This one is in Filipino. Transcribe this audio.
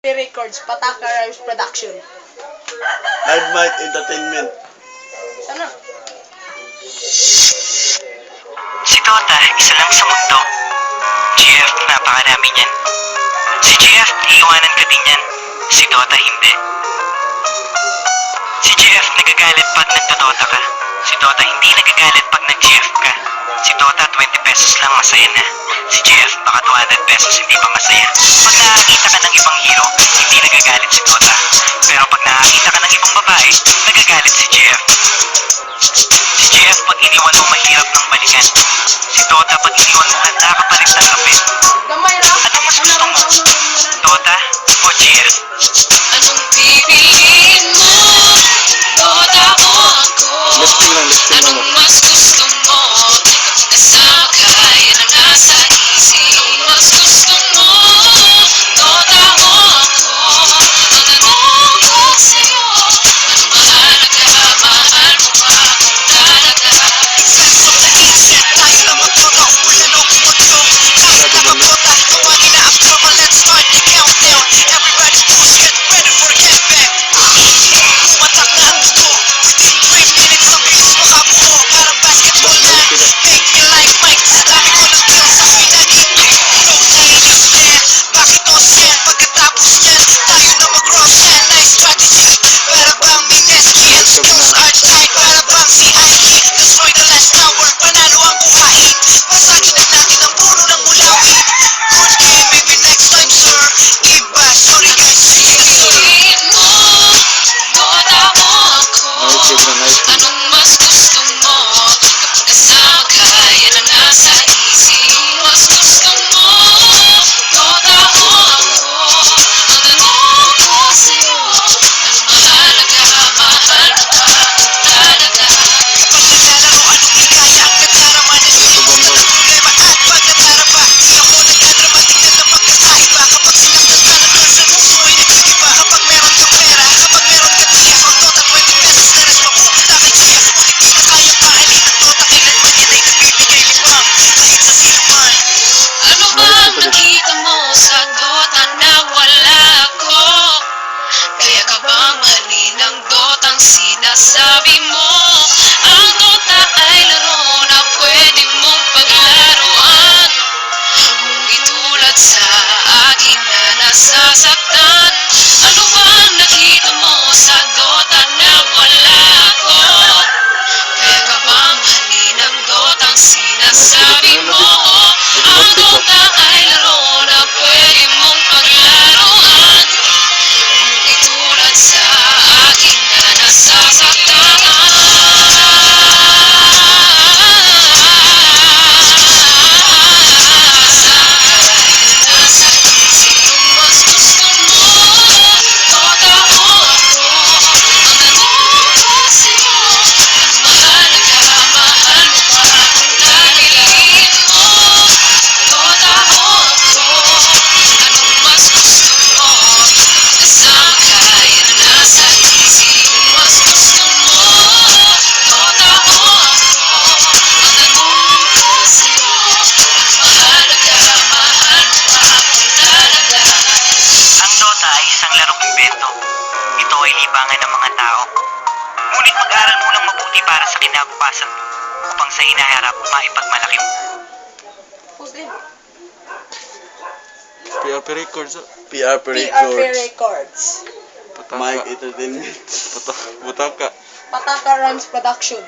Records, Pataka Rhymes Production. Live Mic Entertainment. Sana? Si Dota, isa lang sa mundo. GF, napakarami niyan. Si GF, iiwanan ka din yan. Si Dota, hindi. Si GF, nagagalit pag nagdodota ka. Si Dota, hindi nagagalit pag nag-GF ka. Si Dota, 20 pesos lang, masaya na. Si GF, baka 200 pesos, hindi pa masaya. Pag nakakita ka ng ibang hero, hindi nagagalit si Dota. Pero pag nakakita ka ng ibang babae, nagagalit si GF. Si GF, pag iniwan mo, mahirap ng balikan. Si Dota, pag iniwan mo, handa ka pa rin tanggapin. Gamay lang. Ano mas gusto mo? Dota o GF? Anong pipiliin mo? Dota o ako? Listing lang, listing lang. Anong mas gusto mo? Kasama ka, yan ang nasa isip. Anong mas gusto mo? Dota o ako? Ang tanong ko sa'yo, anong mahalaga? Mahal mo ba kung talaga? Sense of the insect, tayo na magdota. Wala nang mag-joke, kahit na magdota. Gawangin na abnormal, let's start the countdown. Everybody push, get ready for get back. Umatak na ang dugo, within 3 minutes ang bilis makabuo. Parang basketball na, make me like Mike. Sa dami ko ng kills, ako'y nag-i-increase. Bro, nalilis yan, bakit on stand? Pagkatapos yan, tayo na mag-rock yan. Nice strategy, para bang Mineski. And skills are tight, para bang CIE. Destroy the last tower, panalo ang kuhain. Basagin na natin ang puno ng mulawin. Good game, maybe next time, sir. Iba, sorry guys, pipiliin mo. Dota o ako? Anong mas gusto mo? Kapag kasama ka, yan ang nasa isip. Anong mas gusto mo? Dota o ako? Ang tanong ko sa'yo, anong mahalaga? Mahal mo ba kung talaga? Kapag naglalaro, anong hikaya? Nadarama na sinimulan ng problema at pag nadaraba, di ako nagdadrama, tingnan na magkakaiba. Kapag sinaktan ka ng girls, ang puso ay nag-iiba. Kapag meron ka pera, kapag meron ka tiyak, ang Dota 20 pesos na rin mapupunta kay GF. Kung hindi na kaya pahalin ang Dota, kailanman yan ay nagbibigay libang kahit sa sino man. Ano ba ang nakita mo sa Dota na wala ako? Kaya ka bang mahalin ang Dota ang sinasabi mo? Ang Dota ay laro na pwede mong paglaruan. Kung itulad sa akin na nasasaktan. Ano ba ang nakita mo sa Dota na wala ako? Kaya ka bang mahalin ang Dota ang sinasabi mo? Ang Dota ay laro na pwede mong paglaruan. Kung itulad sa akin na nasasaktan. Ang Dota ay isang larong invento. Ito ay libangan ng mga tao. Ngunit mag-aral mo lang mabuti para sa kinabukasan mo upang sa hinaharap maipagmalaki mo. Who's in? PRP Records. PRP PRP Records. Records. Mic Entertainment. Butaka. Pataka Rhymes Production.